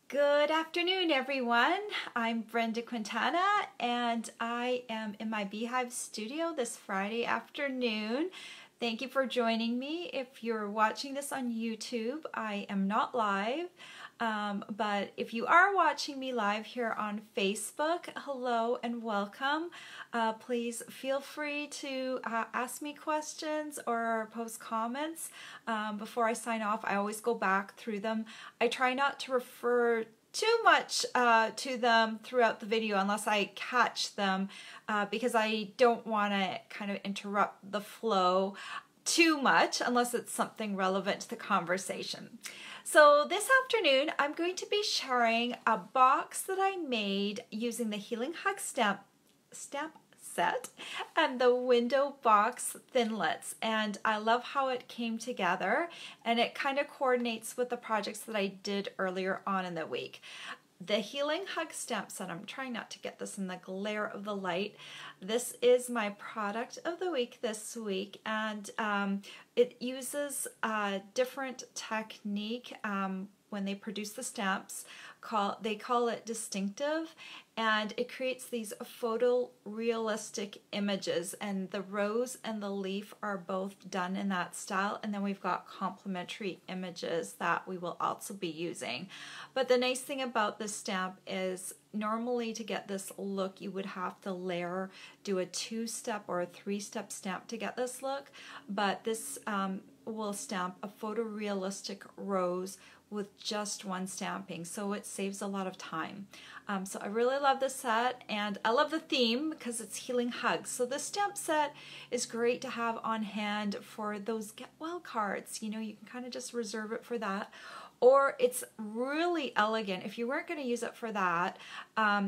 Good afternoon, everyone. I'm Brenda Quintana, and I am in my Beehive studio this Friday afternoon. Thank you for joining me. If you're watching this on YouTube, I am not live, but if you are watching me live here on Facebook, hello and welcome. Please feel free to ask me questions or post comments. Before I sign off, I always go back through them. I try not to refer too much to them throughout the video unless I catch them because I don't want to kind of interrupt the flow too much unless it's something relevant to the conversation. So this afternoon I'm going to be sharing a box that I made using the Healing Hug stamp set and the window box Thinlits, and I love how it came together, and it kind of coordinates with the projects that I did earlier on in the week. The Healing Hug stamp set, I'm trying not to get this in the glare of the light. This is my product of the week this week, and it uses a different technique when they produce the stamps. They call it distinctive, and it creates these photorealistic images, and the rose and the leaf are both done in that style, and then we've got complementary images that we will also be using. But the nice thing about this stamp is normally to get this look you would have to do a 2-step or a 3-step stamp to get this look, but this will stamp a photorealistic rose with just one stamping, so it saves a lot of time. So I really love this set, and I love the theme because it's Healing Hugs. So this stamp set is great to have on hand for those get well cards. You know, you can kind of just reserve it for that. Or it's really elegant. If you weren't going to use it for that,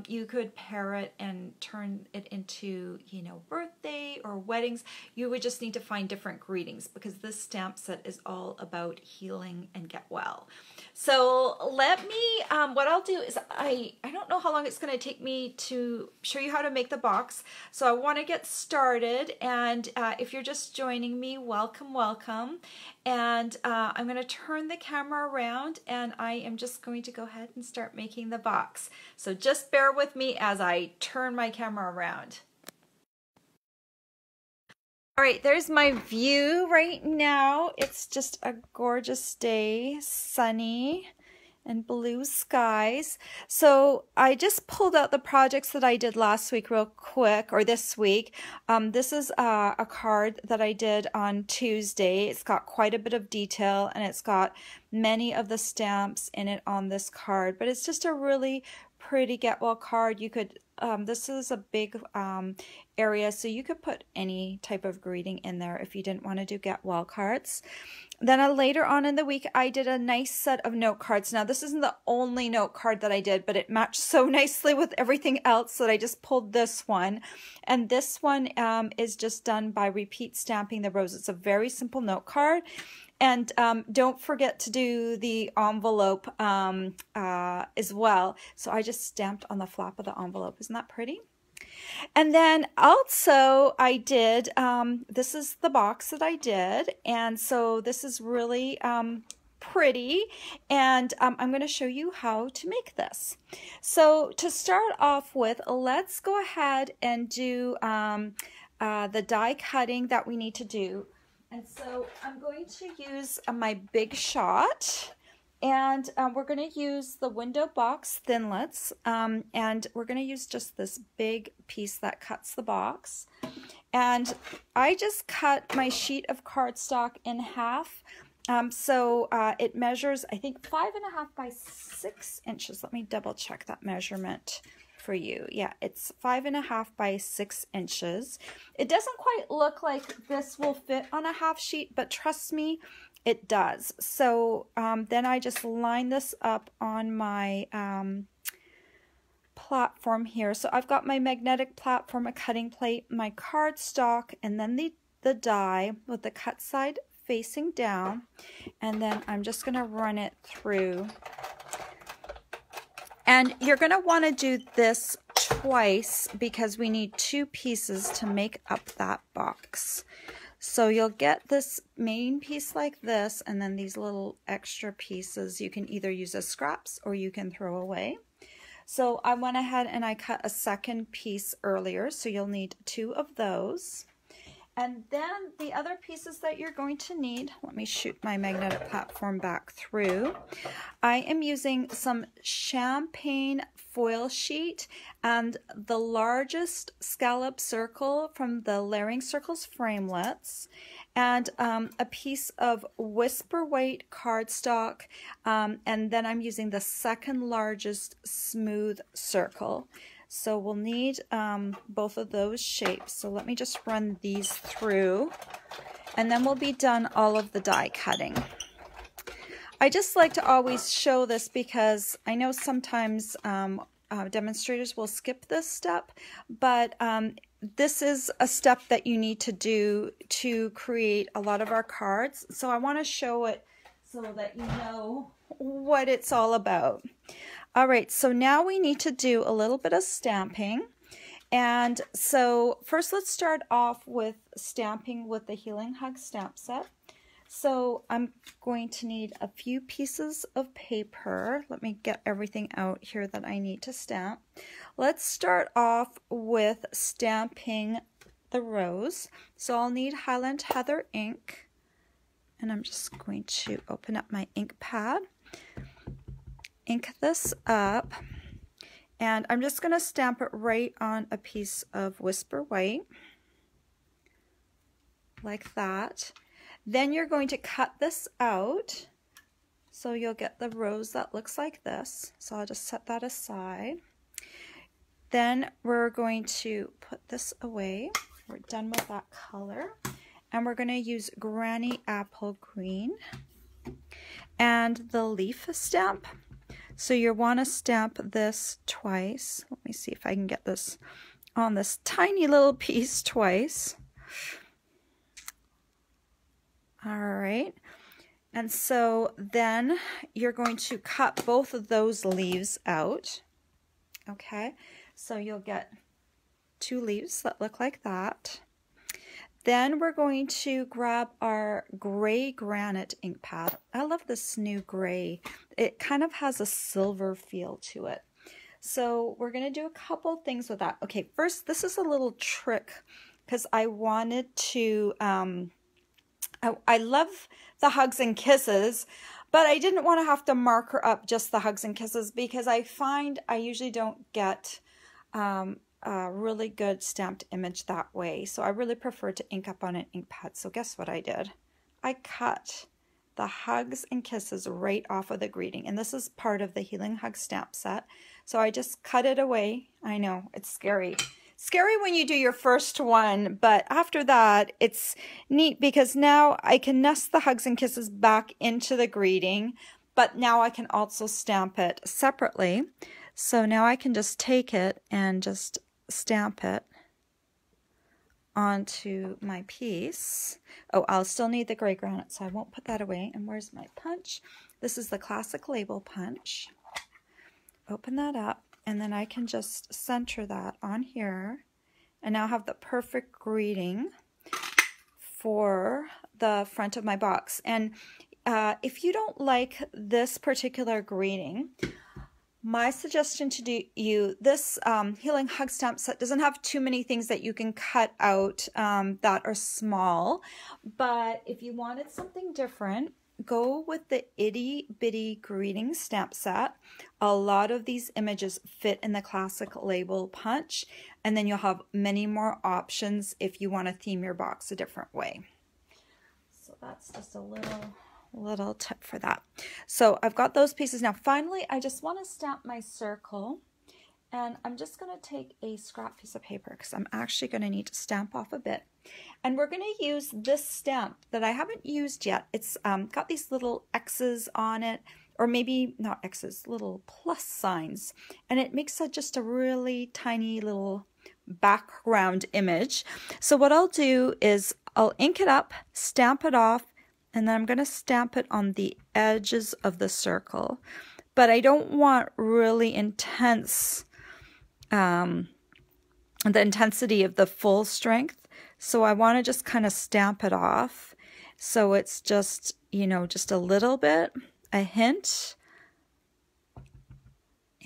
you could pair it and turn it into, you know, birthday or weddings. You would just need to find different greetings because this stamp set is all about healing and get well. So let me, what I'll do is I don't know how long it's going to take me to show you how to make the box. So I want to get started, and if you're just joining me, welcome, welcome. And I'm going to turn the camera around, and I am just going to go ahead and start making the box. So just bear with me as I turn my camera around. All right, there's my view right now. It's just a gorgeous day, sunny and blue skies. So I just pulled out the projects that I did last week real quick, or this week. This is a card that I did on Tuesday. It's got quite a bit of detail, and it's got many of the stamps in it on this card, but it's just a really pretty get well card. You could this is a big area, so you could put any type of greeting in there if you didn't want to do get well cards. Then later on in the week, I did a nice set of note cards. Now, this isn't the only note card that I did, but it matched so nicely with everything else that I just pulled this one. And this one is just done by repeat stamping the rose. It's a very simple note card. And don't forget to do the envelope as well. So I just stamped on the flap of the envelope. Isn't that pretty? And then also I did, this is the box that I did. And so this is really pretty. And I'm going to show you how to make this. So to start off with, let's go ahead and do the die cutting that we need to do. And so I'm going to use my Big Shot, and we're going to use the window box Thinlits, and we're going to use just this big piece that cuts the box. And I just cut my sheet of cardstock in half, so it measures, I think, 5.5 by 6 inches. Let me double check that measurement for you. Yeah, it's 5.5 by 6 inches. It doesn't quite look like this will fit on a half sheet, but trust me, it does. So then I just line this up on my platform here. So I've got my magnetic platform, a cutting plate, my cardstock, and then the die with the cut side facing down, and then I'm just going to run it through. And you're going to want to do this twice because we need 2 pieces to make up that box. So you'll get this main piece like this, and then these little extra pieces you can either use as scraps or you can throw away. So I went ahead and I cut a second piece earlier, so you'll need 2 of those. And then the other pieces that you're going to need, let me shoot my magnetic platform back through. I am using some champagne foil sheet and the largest scallop circle from the Layering Circles Framelits, and a piece of Whisper White cardstock, and then I'm using the second largest smooth circle. So we'll need both of those shapes. So let me just run these through, and then we'll be done all of the die cutting. I just like to always show this because I know sometimes demonstrators will skip this step, but this is a step that you need to do to create a lot of our cards. So I want to show it so that you know what it's all about. All right, so now we need to do a little bit of stamping. And so first let's start off with stamping with the Healing Hug stamp set. So I'm going to need a few pieces of paper. Let me get everything out here that I need to stamp. Let's start off with stamping the rose. So I'll need Highland Heather ink. And I'm just going to open up my ink pad. Ink this up, and I'm just going to stamp it right on a piece of Whisper White, like that. Then you're going to cut this out, so you'll get the rose that looks like this. So I'll just set that aside. Then we're going to put this away. We're done with that color, and we're going to use Granny Apple Green and the leaf stamp. So you want to stamp this twice. Let me see if I can get this on this tiny little piece twice. All right. And so then you're going to cut both of those leaves out. Okay. So you'll get 2 leaves that look like that. Then we're going to grab our gray granite ink pad. I love this new gray. It kind of has a silver feel to it. So we're going to do a couple things with that. Okay, first, this is a little trick because I wanted to, I love the Hugs and Kisses, but I didn't want to have to marker up just the Hugs and Kisses because I find I usually don't get a really good stamped image that way. So I really prefer to ink up on an ink pad. So guess what I did? I cut the Hugs and Kisses right off of the greeting. And this is part of the Healing Hug stamp set. So I just cut it away. I know, it's scary. Scary when you do your first one, but after that, it's neat because now I can nest the Hugs and Kisses back into the greeting, but now I can also stamp it separately. So now I can just take it and just stamp it onto my piece. Oh, I'll still need the gray granite, so I won't put that away. And where's my punch? This is the classic label punch. Open that up, and then I can just center that on here, and now have the perfect greeting for the front of my box. And if you don't like this particular greeting, my suggestion to you, this Healing Hug stamp set doesn't have too many things that you can cut out that are small, but if you wanted something different, go with the Itty Bitty Greeting stamp set. A lot of these images fit in the classic label punch, and then you'll have many more options if you want to theme your box a different way. So that's just a little tip for that. So I've got those pieces. Now finally, I just want to stamp my circle, and I'm just going to take a scrap piece of paper because I'm actually going to need to stamp off a bit. And we're going to use this stamp that I haven't used yet. It's got these little X's on it, or maybe not X's, little plus signs, and it makes just a really tiny little background image. So what I'll do is I'll ink it up, stamp it off, and then I'm going to stamp it on the edges of the circle. But I don't want really intense, the intensity of the full strength. So I want to just kind of stamp it off. So it's just, you know, just a little bit, a hint.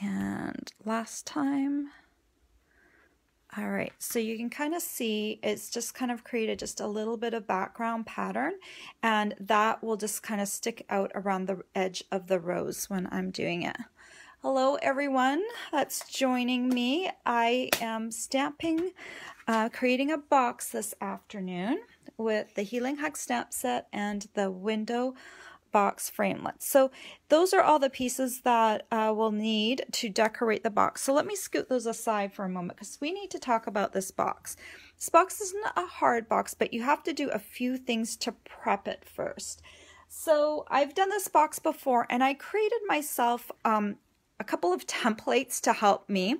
And last time. All right, so you can kind of see it's just kind of created just a little bit of background pattern, and that will just kind of stick out around the edge of the rose when I'm doing it. Hello everyone that's joining me. I am stamping, creating a box this afternoon with the Healing Hug stamp set and the window box framelits. So those are all the pieces that we'll need to decorate the box. So let me scoot those aside for a moment because we need to talk about this box. This box isn't a hard box, but you have to do a few things to prep it first. So I've done this box before, and I created myself a couple of templates to help me.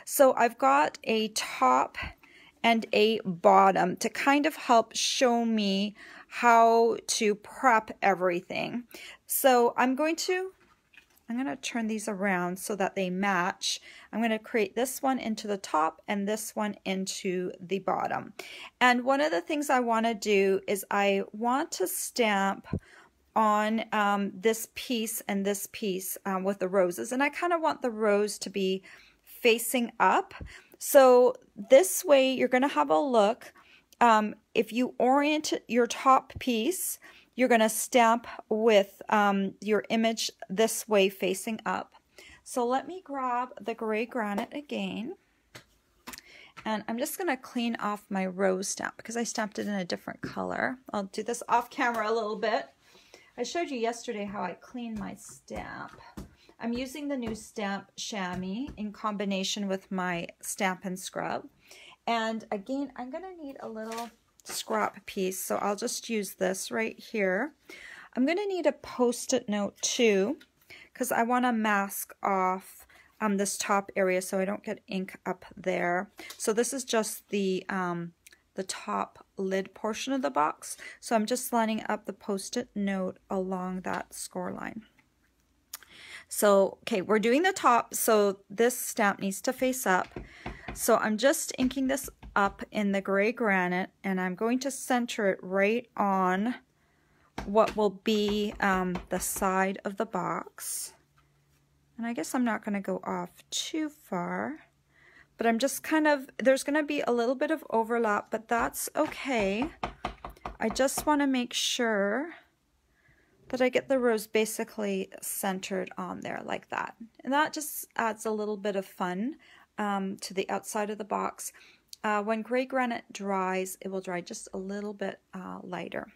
So I've got a top and a bottom to kind of help show me how to prep everything. So I'm going to turn these around so that they match. I'm going to create this one into the top and this one into the bottom. And one of the things I want to do is I want to stamp on this piece and this piece with the roses, and I kind of want the rose to be facing up. So this way you're going to have a look. If you orient your top piece, you're going to stamp with your image this way facing up. So let me grab the gray granite again, and I'm just going to clean off my rose stamp because I stamped it in a different color. I'll do this off camera a little bit. I showed you yesterday how I clean my stamp. I'm using the new Stamp Chamois in combination with my Stampin' Scrub. And again, I'm going to need a little scrap piece, so I'll just use this right here. I'm going to need a Post-it note too, because I want to mask off this top area so I don't get ink up there. So this is just the top lid portion of the box. So I'm just lining up the Post-it note along that score line. So, okay, we're doing the top, so this stamp needs to face up. So I'm just inking this up in the gray granite, and I'm going to center it right on what will be the side of the box. And I guess I'm not going to go off too far, but I'm just kind of, there's going to be a little bit of overlap, but that's okay. I just want to make sure that I get the rose basically centered on there like that. And that just adds a little bit of fun to the outside of the box. When gray granite dries, it will dry just a little bit lighter.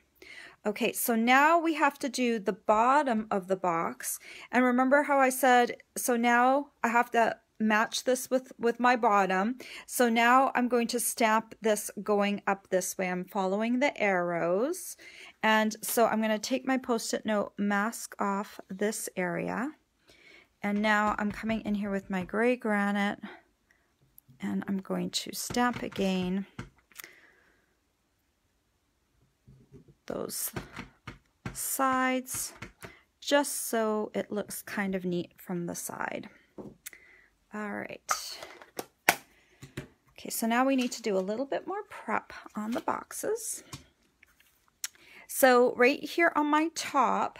Okay, so now we have to do the bottom of the box. And remember how I said, so now I have to match this with my bottom. So now I'm going to stamp this going up this way. I'm following the arrows. And so I'm going to take my Post-it note, mask off this area. And now I'm coming in here with my gray granite, and I'm going to stamp again those sides just so it looks kind of neat from the side. All right. Okay, so now we need to do a little bit more prep on the boxes. So right here on my top,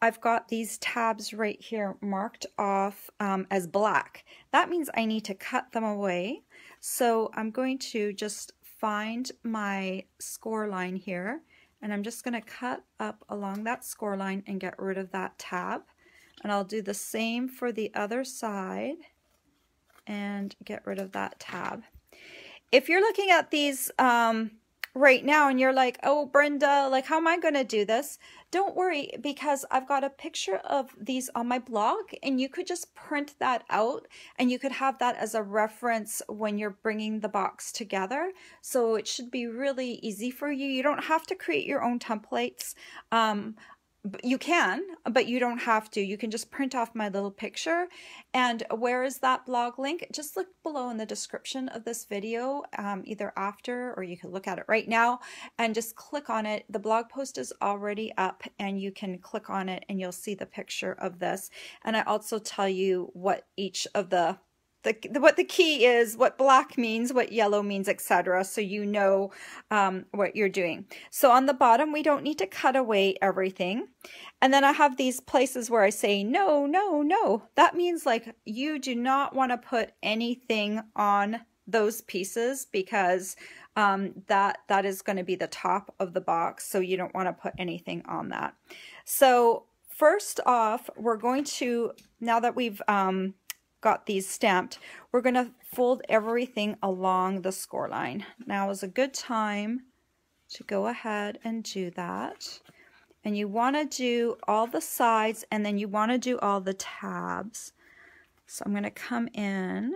I've got these tabs right here marked off as black. That means I need to cut them away. So I'm going to just find my score line here, and I'm just going to cut up along that score line and get rid of that tab. And I'll do the same for the other side and get rid of that tab. If you're looking at these right now and you're like, oh, Brenda, like, how am I going to do this? Don't worry, because I've got a picture of these on my blog, and you could just print that out and you could have that as a reference when you're bringing the box together. So it should be really easy for you. You don't have to create your own templates. You can, but you don't have to. You can just print off my little picture. And where is that blog link? Just look below in the description of this video, either after, or you can look at it right now and just click on it. The blog post is already up, and you can click on it and you'll see the picture of this. And I also tell you what each of the what the key is, what black means, what yellow means, etc. So you know what you're doing. So on the bottom, we don't need to cut away everything. And then I have these places where I say, no, no, no. That means like you do not want to put anything on those pieces because that is going to be the top of the box. So you don't want to put anything on that. So first off, we're going to, now that we've got these stamped, we're going to fold everything along the score line. Now is a good time to go ahead and do that. And you want to do all the sides, and then you want to do all the tabs. So I'm going to come in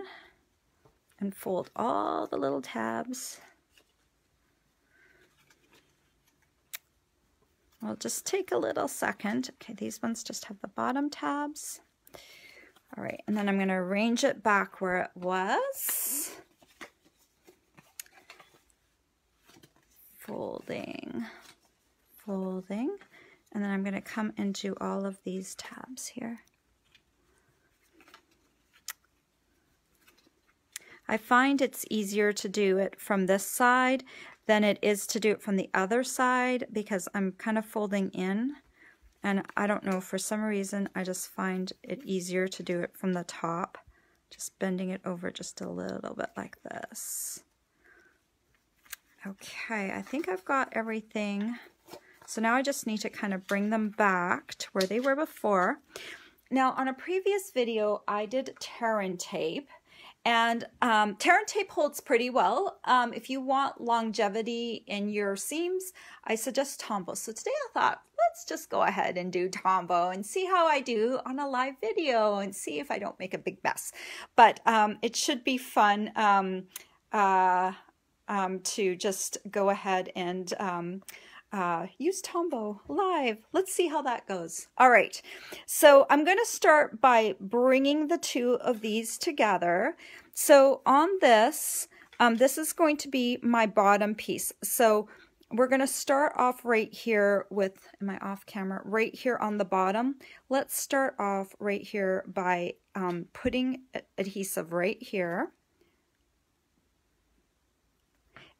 and fold all the little tabs. I'll just take a little second. Okay, these ones just have the bottom tabs. All right, and then I'm going to arrange it back where it was. Folding, folding, and then I'm going to come and do all of these tabs here. I find it's easier to do it from this side than it is to do it from the other side because I'm kind of folding in. And I don't know, for some reason, I just find it easier to do it from the top. Just bending it over just a little bit like this. Okay, I think I've got everything. So now I just need to kind of bring them back to where they were before. Now, on a previous video, I did Terran tape. And Terran tape holds pretty well. If you want longevity in your seams, I suggest Tombow. So today I thought, let's just go ahead and do Tombow and see how I do on a live video and see if I don't make a big mess. But it should be fun to just go ahead and use Tombow live. Let's see how that goes. All right, so I'm going to start by bringing the two of these together. So on this, this is going to be my bottom piece. So we're going to start off right here with, am I off camera? Right here on the bottom. Let's start off right here by putting adhesive right here.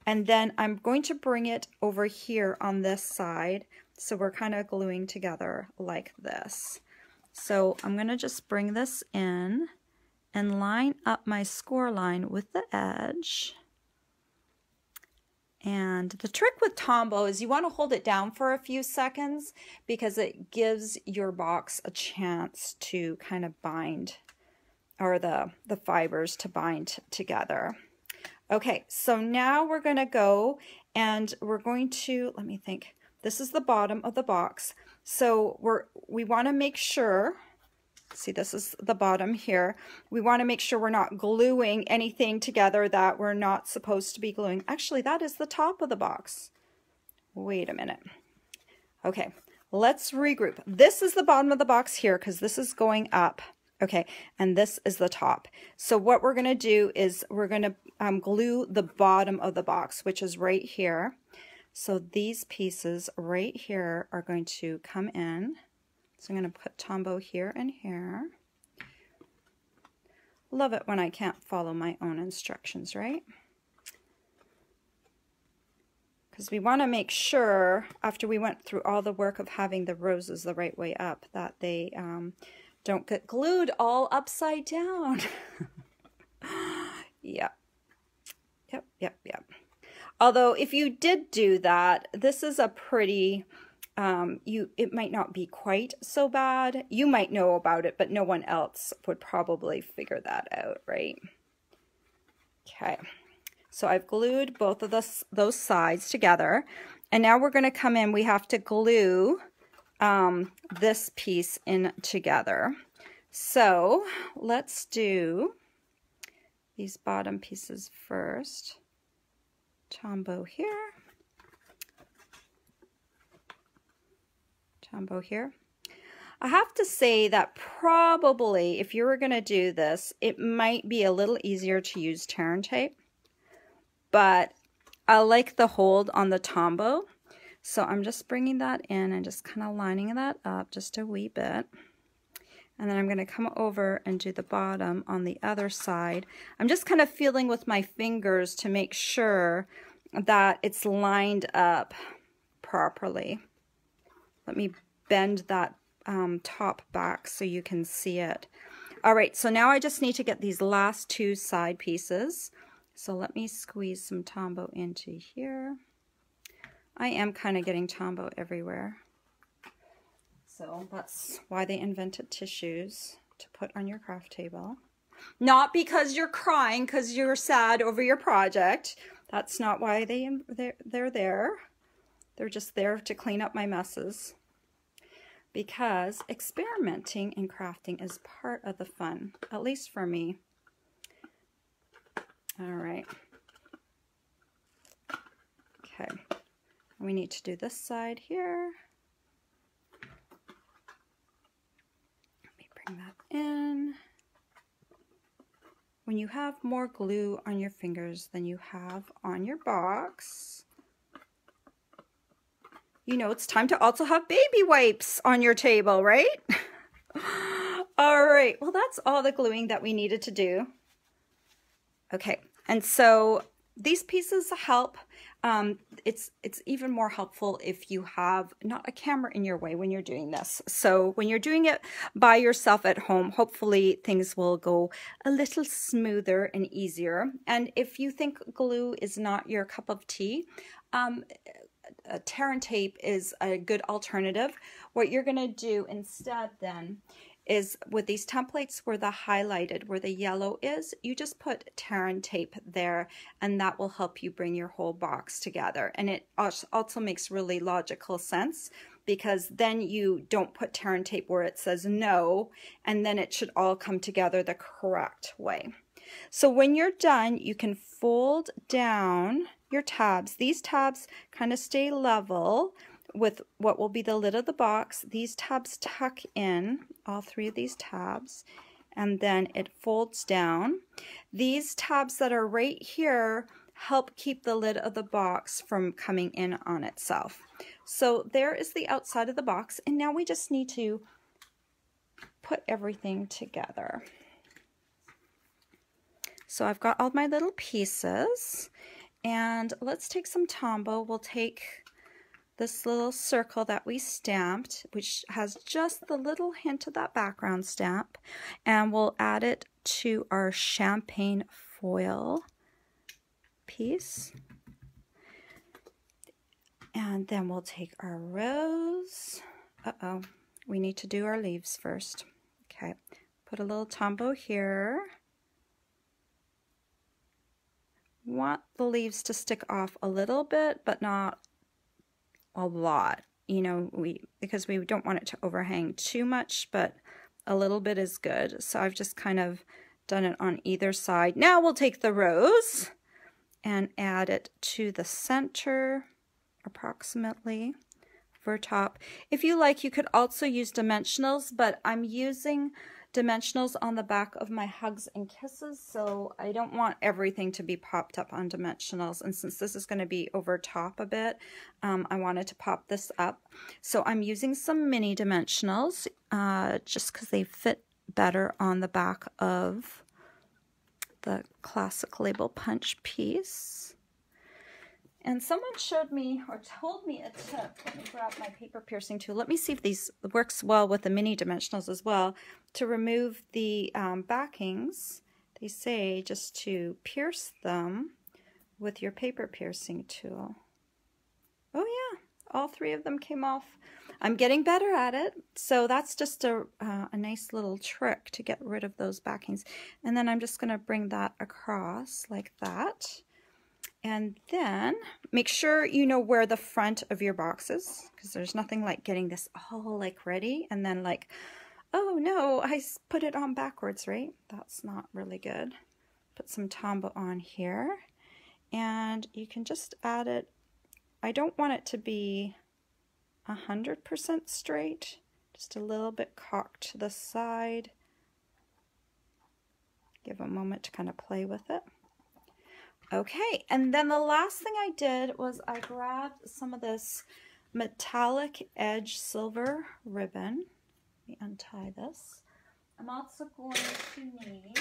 And then I'm going to bring it over here on this side. So we're kind of gluing together like this. So I'm going to just bring this in and line up my score line with the edge. And the trick with Tombow is you want to hold it down for a few seconds because it gives your box a chance to kind of bind, or the fibers to bind together. Okay, so now we're going to go and we're going to, let me think, this is the bottom of the box. So we want to make sure, see, this is the bottom here. We want to make sure we're not gluing anything together that we're not supposed to be gluing. Actually, that is the top of the box. Wait a minute. Okay, let's regroup. This is the bottom of the box here because this is going up. Okay, and this is the top. So what we're going to do is we're going to glue the bottom of the box, which is right here. So these pieces right here are going to come in. So I'm going to put Tombow here and here. Love it when I can't follow my own instructions, right? Because we want to make sure, after we went through all the work of having the roses the right way up, that they don't get glued all upside down. Yep. Yep, yep, yep. Although if you did do that, this is a pretty, it might not be quite so bad. You might know about it, but no one else would probably figure that out, right? Okay. So I've glued both of those sides together. And now we're going to come in, we have to glue this piece in together. So let's do these bottom pieces first. Tombow here. Tombow here. I have to say that probably if you were going to do this, it might be a little easier to use Terran tape, but I like the hold on the Tombow. So I'm just bringing that in and just kind of lining that up just a wee bit. And then I'm going to come over and do the bottom on the other side. I'm just kind of feeling with my fingers to make sure that it's lined up properly. Let me bend that top back so you can see it. All right, so now I just need to get these last two side pieces. So let me squeeze some Tombow into here. I am kind of getting Tombow everywhere. So that's why they invented tissues to put on your craft table. Not because you're crying because you're sad over your project. That's not why they're there. They're just there to clean up my messes. Because experimenting and crafting is part of the fun, at least for me. All right. Okay. We need to do this side here. Let me bring that in. When you have more glue on your fingers than you have on your box, you know it's time to also have baby wipes on your table, right? All right, well, that's all the gluing that we needed to do. Okay, and so these pieces help. It's even more helpful if you have not a camera in your way when you're doing this. So when you're doing it by yourself at home, hopefully things will go a little smoother and easier. And if you think glue is not your cup of tea, tear and tape is a good alternative. What you're going to do instead then is with these templates where the highlighted, where the yellow is, you just put tear and tape there, and that will help you bring your whole box together. And it also makes really logical sense, because then you don't put tear and tape where it says no, and then it should all come together the correct way. So when you're done, you can fold down your tabs. These tabs kind of stay level with what will be the lid of the box. These tabs tuck in, all three of these tabs, and then it folds down. These tabs that are right here help keep the lid of the box from coming in on itself. So there is the outside of the box, and now we just need to put everything together. So I've got all my little pieces, and let's take some Tombow. We'll take this little circle that we stamped, which has just the little hint of that background stamp, and we'll add it to our champagne foil piece. And then we'll take our rose. Uh-oh, we need to do our leaves first. Okay, put a little Tombow here. Want the leaves to stick off a little bit, but not a lot, you know, because we don't want it to overhang too much, but a little bit is good. So I've just kind of done it on either side. Now we'll take the rose and add it to the center approximately for top. If you like, you could also use dimensionals, but I'm using dimensionals on the back of my Hugs and Kisses, so I don't want everything to be popped up on dimensionals. And since this is going to be over top a bit, I wanted to pop this up. So I'm using some mini dimensionals just because they fit better on the back of the classic label punch piece. And someone showed me or told me a tip. Let me grab my paper piercing tool. Let me see if these works well with the mini dimensionals as well. To remove the backings, they say just to pierce them with your paper piercing tool. Oh yeah, all three of them came off. I'm getting better at it. So that's just a nice little trick to get rid of those backings. And then I'm just going to bring that across like that. And then make sure you know where the front of your box is, because there's nothing like getting this all like ready and then like, oh no, I put it on backwards, right? That's not really good. Put some Tombow on here, and you can just add it. I don't want it to be 100% straight, just a little bit cocked to the side. Give a moment to kind of play with it. Okay, and then the last thing I did was I grabbed some of this metallic edge silver ribbon. Let me untie this. I'm also going to need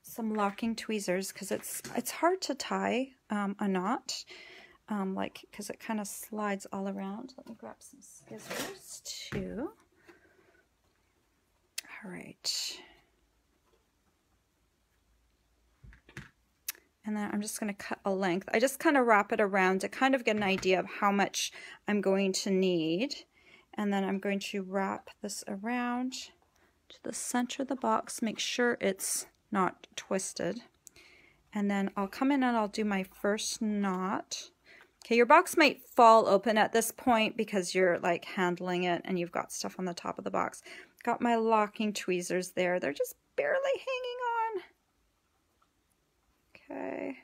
some locking tweezers because it's hard to tie a knot, like because it kind of slides all around. Let me grab some scissors too. All right. And then I'm just going to cut a length. I just kind of wrap it around to kind of get an idea of how much I'm going to need. And then I'm going to wrap this around to the center of the box, make sure it's not twisted. And then I'll come in and I'll do my first knot. Okay, your box might fall open at this point because you're like handling it and you've got stuff on the top of the box. Got my locking tweezers there. They're just barely hanging on. Okay,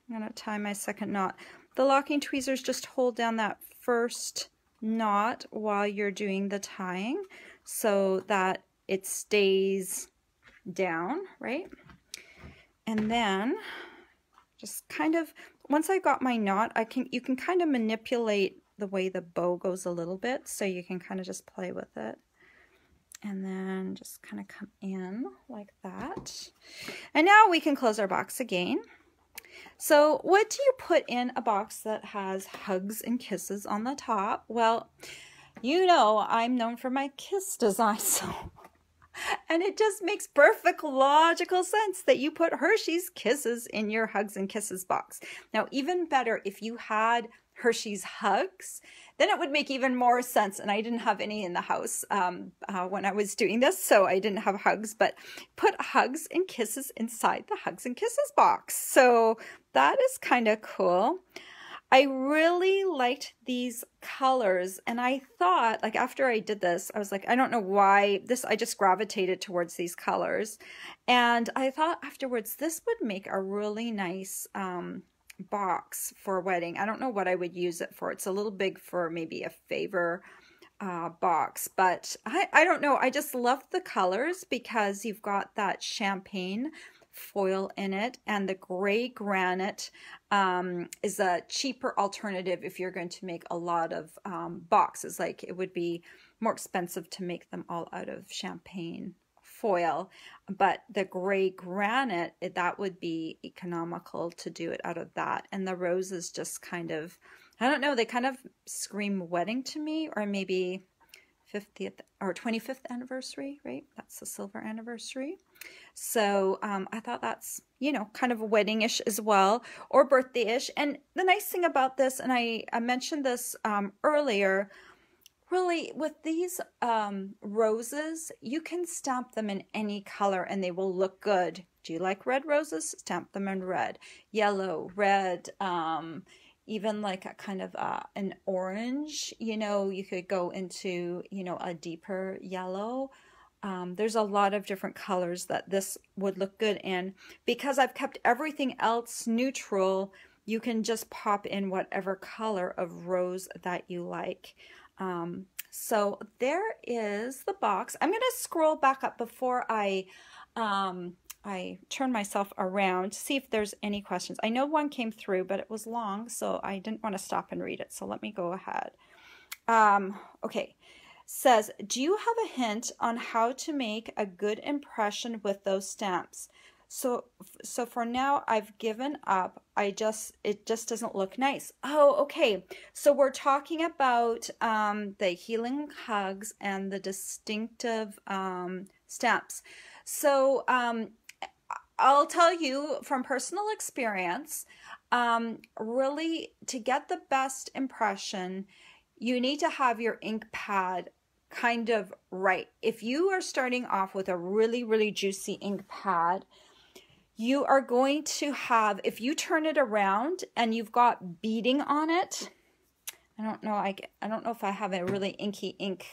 I'm going to tie my second knot. The locking tweezers just hold down that first knot while you're doing the tying so that it stays down, right? And then just kind of, once I got my knot, you can kind of manipulate the way the bow goes a little bit, so you can kind of just play with it. And then just kind of come in like that. And now we can close our box again. So what do you put in a box that has hugs and kisses on the top? Well, you know I'm known for my kiss design, so and it just makes perfect logical sense that you put Hershey's Kisses in your Hugs and Kisses box. Now, even better if you had Hershey's Hugs, then it would make even more sense. And I didn't have any in the house when I was doing this, so I didn't have Hugs, but put Hugs and Kisses inside the Hugs and Kisses box. So that is kind of cool. I really liked these colors, and I thought, like, after I did this, I was like, I don't know why I just gravitated towards these colors. And I thought afterwards, this would make a really nice box for a wedding. I don't know what I would use it for. It's a little big for maybe a favor box, but I don't know. I just love the colors because you've got that champagne foil in it, and the gray granite is a cheaper alternative if you're going to make a lot of boxes. Like, it would be more expensive to make them all out of champagne foil, but the gray granite, that would be economical to do it out of that. And the roses just kind of, I don't know, they kind of scream wedding to me, or maybe 50th or 25th anniversary, right? That's the silver anniversary. So I thought that's, you know, kind of wedding-ish as well, or birthday-ish. And the nice thing about this, and I mentioned this earlier, really with these roses, you can stamp them in any color and they will look good. Do you like red roses? Stamp them in red, yellow, red, even like a kind of an orange, you know, you could go into, you know, a deeper yellow. There's a lot of different colors that this would look good in. Because I've kept everything else neutral, you can just pop in whatever color of rose that you like. So there is the box. I'm going to scroll back up before I turn myself around to see if there's any questions. I know one came through, but it was long, so I didn't want to stop and read it. So let me go ahead. Okay. Says, do you have a hint on how to make a good impression with those stamps? So for now, I've given up. It just doesn't look nice. Oh, okay. So we're talking about the Healing Hugs and the distinctive stamps. So I'll tell you from personal experience, really to get the best impression, you need to have your ink pad kind of right. If you are starting off with a really, really juicy ink pad, you are going to have, if you turn it around and you've got beading on it, I don't know if I have a really inky ink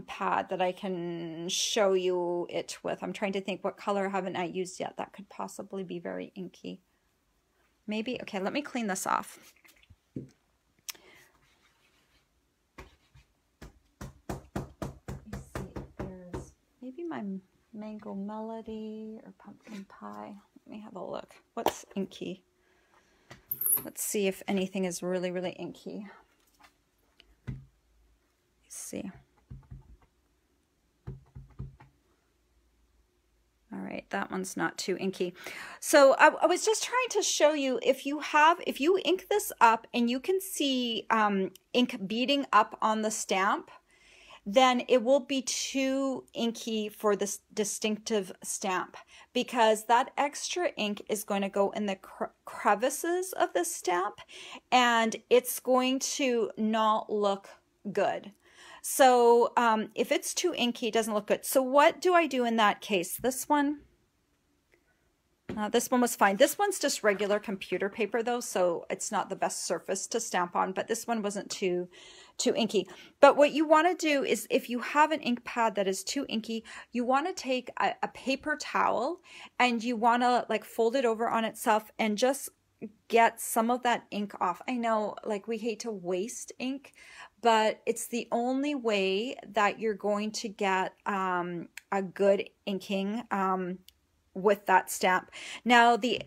pad that I can show you it with. I'm trying to think, what color haven't I used yet that could possibly be very inky. Maybe, okay, let me clean this off. Maybe my Mango Melody or Pumpkin Pie. Let me have a look. What's inky? Let's see if anything is really, really inky. Let's see. that one's not too inky. So I was just trying to show you, if you ink this up and you can see ink beading up on the stamp, then it will be too inky for this distinctive stamp, because that extra ink is going to go in the crevices of the stamp and it's going to not look good. So if it's too inky, it doesn't look good. So what do I do in that case? This one was fine. This one's just regular computer paper though, so it's not the best surface to stamp on, but this one wasn't too inky. But what you want to do is, if you have an ink pad that is too inky, you want to take a paper towel and you want to like fold it over on itself and just get some of that ink off. I know, like, we hate to waste ink, but it's the only way that you're going to get a good inking with that stamp. Now the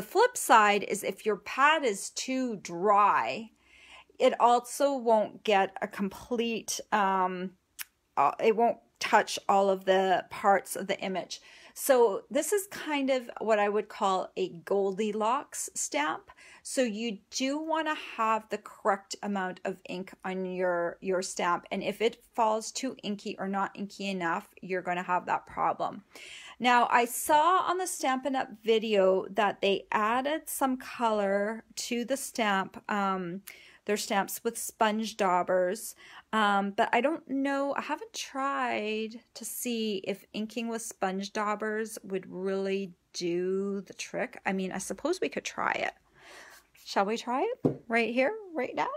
flip side is, if your pad is too dry, it also won't get a complete, it won't touch all of the parts of the image. So this is kind of what I would call a Goldilocks stamp. So you do want to have the correct amount of ink on your stamp. And if it falls too inky or not inky enough, you're going to have that problem. Now, I saw on the Stampin' Up video that they added some color to the stamp, their stamps with sponge daubers, but I don't know, I haven't tried to see if inking with sponge daubers would really do the trick. I mean, I suppose we could try it. Shall we try it right here, right now?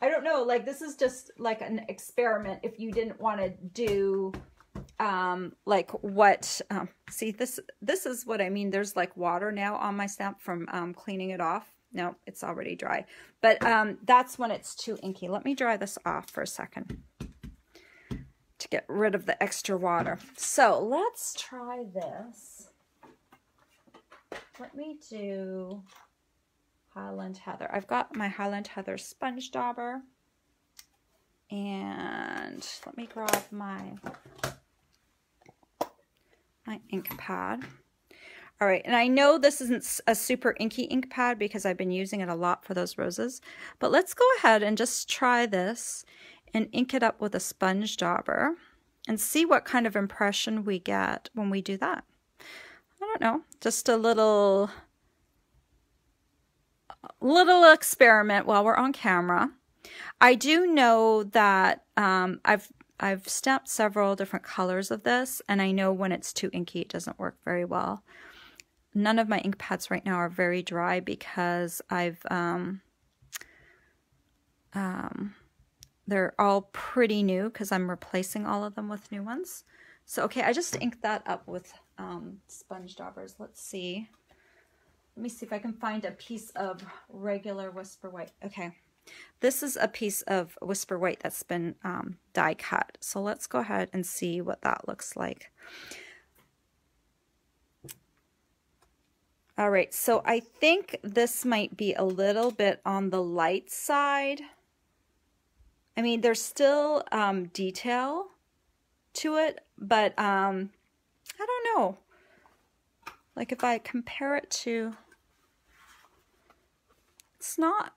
I don't know, like, this is just like an experiment if you didn't want to do like what, see, this is what I mean. There's like water now on my stamp from cleaning it off. No, it's already dry, but that's when it's too inky. Let me dry this off for a second to get rid of the extra water. So let's try this. Let me do Highland Heather. I've got my Highland Heather sponge dauber, and let me grab my ink pad. All right, and I know this isn't a super inky ink pad because I've been using it a lot for those roses, but let's go ahead and just try this and ink it up with a sponge dauber and see what kind of impression we get when we do that. I don't know, just a little experiment while we're on camera. I do know that I've stamped several different colors of this, and I know when it's too inky, it doesn't work very well. None of my ink pads right now are very dry because they're all pretty new because I'm replacing all of them with new ones. So, okay, I just inked that up with sponge daubers. Let's see. Let me see if I can find a piece of regular Whisper White. Okay. This is a piece of Whisper White that's been die cut. So let's go ahead and see what that looks like. All right, so I think this might be a little bit on the light side. I mean, there's still detail to it, but I don't know. Like, if I compare it to, it's not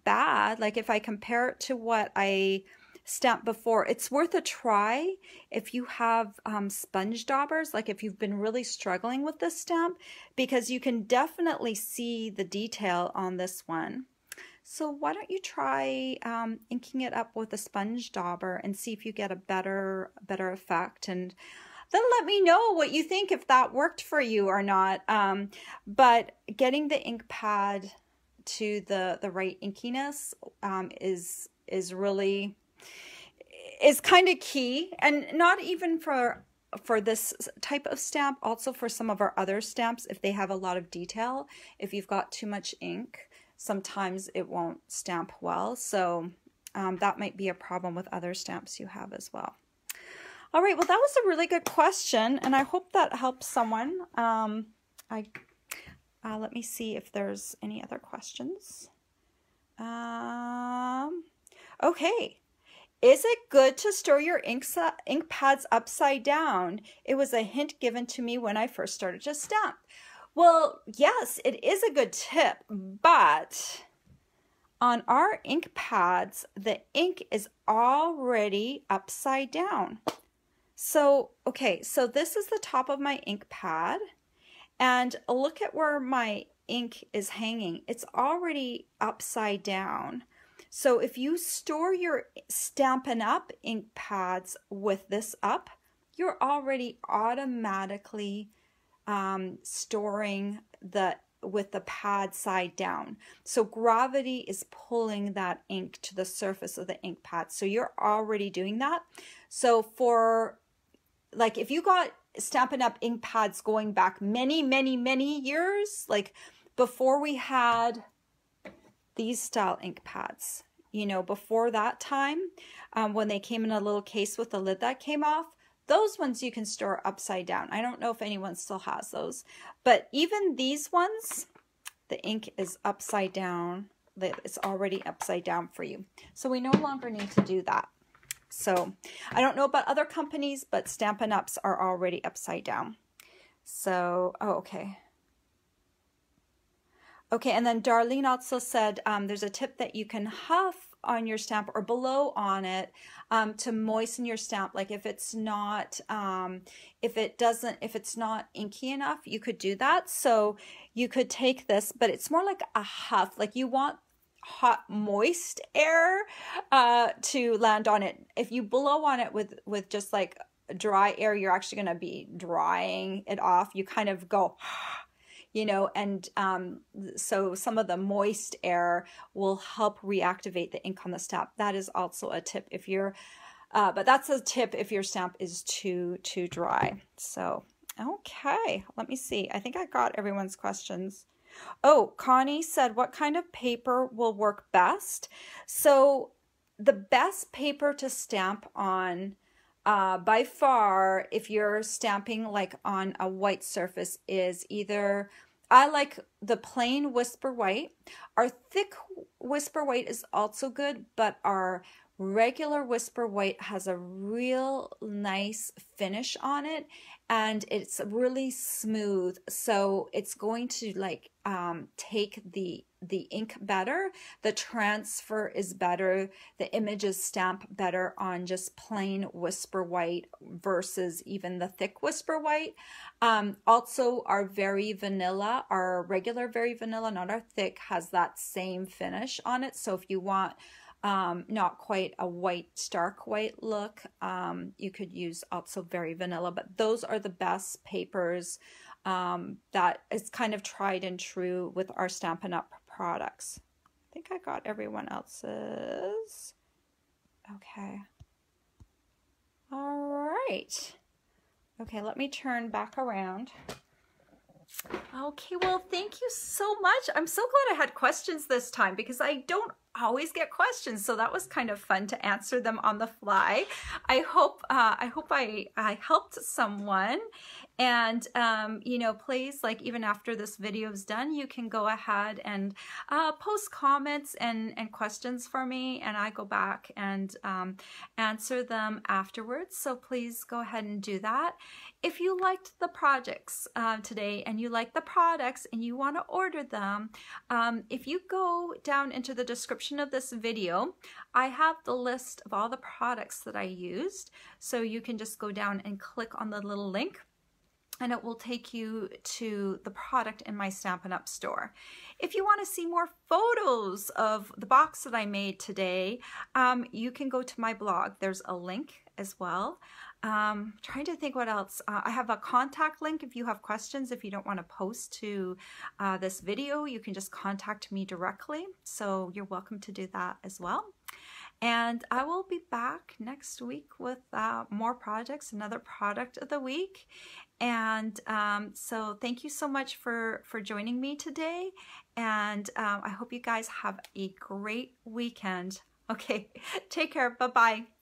bad. Like, if I compare it to what I stamped before, it's worth a try if you have sponge daubers, like if you've been really struggling with this stamp, because you can definitely see the detail on this one. So why don't you try inking it up with a sponge dauber and see if you get a better effect, and then let me know what you think, if that worked for you or not. But getting the ink pad to the right inkiness is really kind of key, and not even for this type of stamp, also for some of our other stamps. If they have a lot of detail, if you've got too much ink, sometimes it won't stamp well. So that might be a problem with other stamps you have as well. All right, well, that was a really good question, and I hope that helps someone. Let me see if there's any other questions. Okay. Is it good to store your ink pads upside down? It was a hint given to me when I first started to stamp. Well, yes, it is a good tip, but on our ink pads, the ink is already upside down. So, okay, so this is the top of my ink pad, and look at where my ink is hanging. It's already upside down. So if you store your Stampin' Up ink pads with this up, you're already automatically storing with the pad side down. So gravity is pulling that ink to the surface of the ink pad. So you're already doing that. So for, like, if you got Stampin' Up ink pads going back many, many, many years, like before we had these style ink pads, you know, before that time, when they came in a little case with the lid that came off, those ones you can store upside down. I don't know if anyone still has those, but even these ones, the ink is upside down. It's already upside down for you. So we no longer need to do that. So I don't know about other companies, but Stampin' Ups are already upside down. So, oh, okay. Okay, and then Darlene also said there's a tip that you can huff on your stamp or blow on it to moisten your stamp. Like if it's not if it's not inky enough, you could do that. So you could take this, but it's more like a huff. Like you want hot moist air to land on it. If you blow on it with just like dry air, you're actually going to be drying it off. You kind of go, you know, and so some of the moist air will help reactivate the ink on the stamp. That is also a tip if you're, but that's a tip if your stamp is too dry. So, okay, let me see. I think I got everyone's questions. Oh, Connie said, what kind of paper will work best? So the best paper to stamp on by far, if you're stamping like on a white surface, is either, I like the plain Whisper White. Our thick Whisper White is also good, but our regular Whisper White has a real nice finish on it, and it's really smooth, so it's going to like take the ink better. The transfer is better. The images stamp better on just plain Whisper White versus even the thick Whisper White. Also, our Very Vanilla, our regular Very Vanilla, not our thick, has that same finish on it. So if you want not quite a white, stark white look, you could use also Very Vanilla, but those are the best papers that is kind of tried and true with our Stampin' Up products. I think I got everyone else's. Okay. All right. Okay, let me turn back around. Okay, well, thank you so much. I'm so glad I had questions this time because I don't always get questions, so that was kind of fun to answer them on the fly. I hope I helped someone. And you know, please, like, even after this video is done, you can go ahead and post comments and questions for me, and I go back and answer them afterwards. So please go ahead and do that. If you liked the projects today and you like the products and you want to order them, if you go down into the description of this video, I have the list of all the products that I used. So you can just go down and click on the little link, and it will take you to the product in my Stampin' Up store. If you want to see more photos of the box that I made today, you can go to my blog. There's a link as well. Trying to think what else. I have a contact link if you have questions. If you don't want to post to this video, you can just contact me directly. So you're welcome to do that as well. And I will be back next week with more projects, another product of the week. And so thank you so much for joining me today. And I hope you guys have a great weekend. Okay, take care. Bye-bye.